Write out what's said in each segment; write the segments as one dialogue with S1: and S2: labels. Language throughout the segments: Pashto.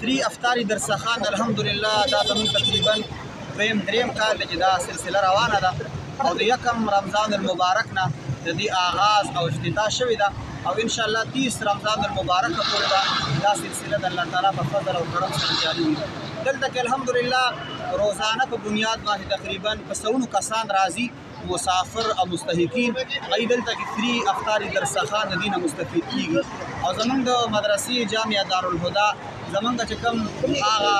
S1: فری افطاری درسخان الحمدلله دا زموږ تقریبا دریم کال دی چې دا سلسله روانه ده او د یکم رمضان المبارک نه د دې آغاز او افتتاح شوې ده او انشاءالله 30 رمضان المبارک پورې به دا سلسله د الله تعالی په فضل او کرم سره جاري وي. دلته کې الحمدلله روزانه په بنیاد باندې تقریبا په سلونو کسان راځي مسافر او مستحقین هغوی دلته کې فری افطاري درسخان د دې نه مستفید کیږي او زموږ د مدرسې جامعه دارالهدا زمونږ چې کوم هغه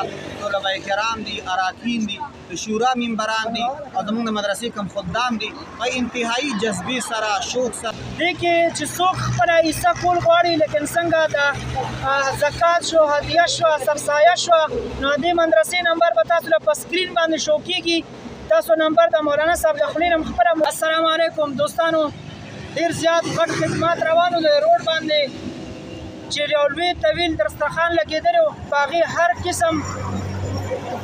S1: علماء کرام دي اراکین دي د شورا ممبران دي او زمونږ د مدرسې کوم خدام دي په انتهایی جذبې سره شوق سره
S2: دې کې چې څوک خپله حصه کول غواړي لیکن څنګه د زکات شو هدیه شو سرسایه شو نو دې مدرسې نمبر به تاسو له په سکرین باندې شو کیږي تاسو نمبر د مولانا صاحب د خولې نه خبره. السلام علیکم دوستانو، ډېر زیات غټ خدمات روانو د روډ باندې چې یو لوی طویل دسترخوان لګېدلی و په هغې هر قسم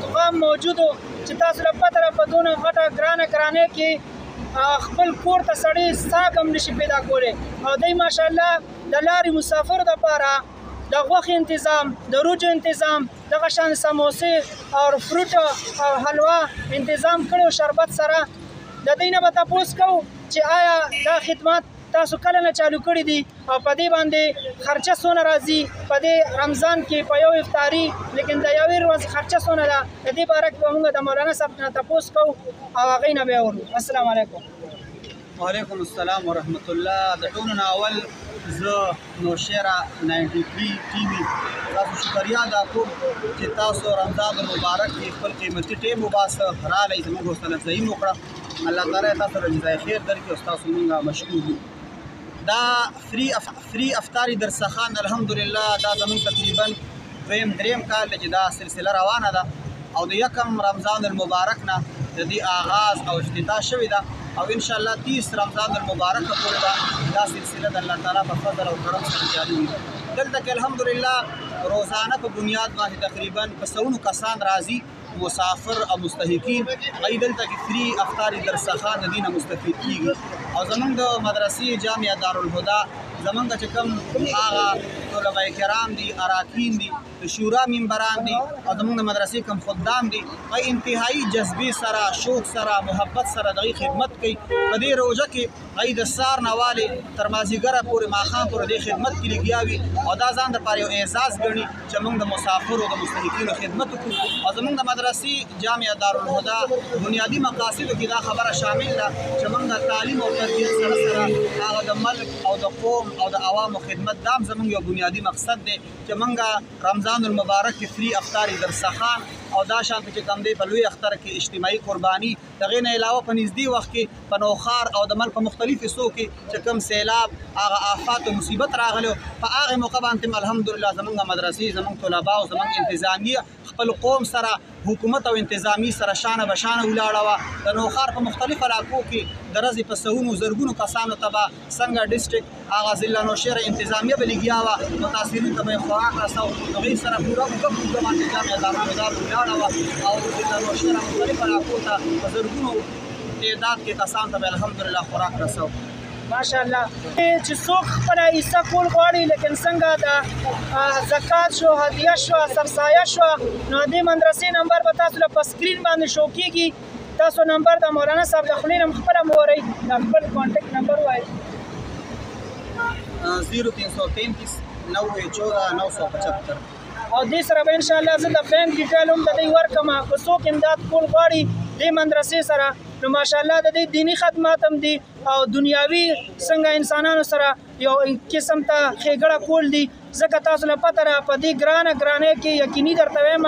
S2: طعام موجود و چې تاسو له پته ده په دونه غټه ګرانه کرانې کې خپل کور ته سړی ساک هم نشي پیدا کولی او دی ماشاءالله د لارې مسافرو دپاره د غوښې تنظیم د روجو تنظیم دغه شان سموسې او فروټ او حلوا تنظیم کړی شربت سره د دوی نه به تپوس کوو چې آیا دا خدمات تاسو کله نه چالو کړي دي او په دې باندې خرچه څونه راځي په دې رمضان کې په یو افطاري لیکن د یوې ورځې خرچه څونه ده د دې باره کې به موږ د مولانا صاحب نه تپوس کوو او هغوی نه به اورو. السلام علیکم.
S1: وعلیکم السلام ورحمت الله. د ټولو نه اول زه نوشیره 93 ټي وي تاسو شکریا ادا کوم چې تاسو رمضان المبارک کې خپل قیمتي ټیم وباسه رالی زموږ حوصله افزایي مو کړه. الله تعالی تاسو ته جزای خیر درکړي او ستاسو مونږ مشکور یو. دا فری افطاری درسخان الحمدلله دا زموږ تقریبا دریم کال دی چې دا سلسله روانه ده او د یکم رمضان المبارک نه د دې آغاز او افتتاح شوې ده او انشاءالله 30 رمضان المبارک پورې به دا سلسله د الله تعالی په فضل او کرم سره جاري وي. دلته کې الحمدلله روزانه په بنیاد باندې تقریبا په سلونو کسان راځي مسافر او مستحقین هغوی دلته کې فری افطاري درسخان د دې نه مستفید کیږي او زموږ د مدرسې جامعه دارالهدا زمونږ چې کوم هغه علماء کرام دي اراکین دي د شورا ممبران دي او زموږ د مدرسې کوم خدام دي په انتهایی جذبې سره شوق سره محبت سره د هغوی خدمت کوي. په دې روژه کې هغوی د سهار نه والې تر مازدیګره پورې ماښام پورې دې خدمت کې لګیا وي او دا ځان دپاره یو اعزاز ګڼي چې موږ د مسافرو د مستحقینو خدمت وکړو او زموږ د مدرسې جامعه دارالهدا بنیادي مقاصدو کې دا خبره شامل ده چې موږ د تعلیم او تربیت سره سره هغه د ملک او د قوم او د عوامو خدمت دام زموږ یو بنیادي مقصد دی چې موږ رمضان المبارک کې فری افطاري درسخان او دا شانته چې کوم دی په لوی اختر کې اجتماعي قرباني د هغې نه علاوه په نږدې وخت کې په نوښار او د ملک په مختلفو حصو کې چې کوم سیلاب هغه آفات او مصیبت راغلی په هغې موقع باندې هم الحمدلله زموږ مدرسې زموږ طلبا او زموږ انتظامیه خپل قوم سره حکومت او انتظامی سره شانه بشانه ولاړه وه. د نوښار په مختلفو علاقو کې د ورځې په سوونو زرګونو کسانو ته به څنګه ډسټرکټ هغه ضلع نوشیره انتظامیه به لګیا وه متاثرین ته به یې خوراک رسو هغوی سره پوره اوږده باندې جامعه دارالهدا ولاړه وه او د ضلع نوشیره مختلفو علاقو ته په زرګونو تعداد کې کسانو ته به الحمدلله خوراک رسو.
S2: ماشاءالله چې څوک خپله حصه کول غواړي لیکن څنګه د زکات شو هدیه شو سرسایه شو نو دې مدرسې نمبر به تاسو له په سکرین باندې شو کیږي تاسو نمبر د مولانا صاحب د خولې نه خپله مو ورئ د خپل کانټیکټ نمبر ووایئ
S1: 0333 9014 975
S2: او دې سره به انشاءالله زه د بینک ډیټیل هم د دوی ورکړم که څوک امداد کول غواړي دې مدرسې سره نو ماشاءالله د دې دیني خدمات هم دي او دنیاوي څنګه انسانانو سره یو قسم ته ښېګړه کول دي ځکه تاسو له پته ده په دې ګرانۍ کې یقیني درته وایم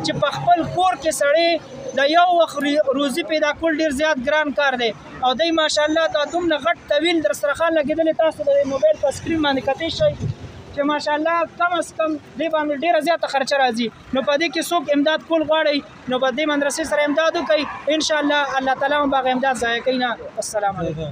S2: چې په خپل کور کې سړی د یو وخت روزي پیدا کول ډېر زیات ګران کار دی او دوی ماشاءالله دا دومره غټ طویل دسترخوان لګېدلی تاسو د موبایل په سکرین باندې کتی شئ چې ماشاءالله کم از کم دې باندې ډېره زیاته خرچه راځي نو په دې کې څوک امداد کول غواړئ نو په دې مدرسې سره امداد وکړئ انشاءالله الله تعالی هم به هغه امداد ضایع کوي نه. السلام علیکم.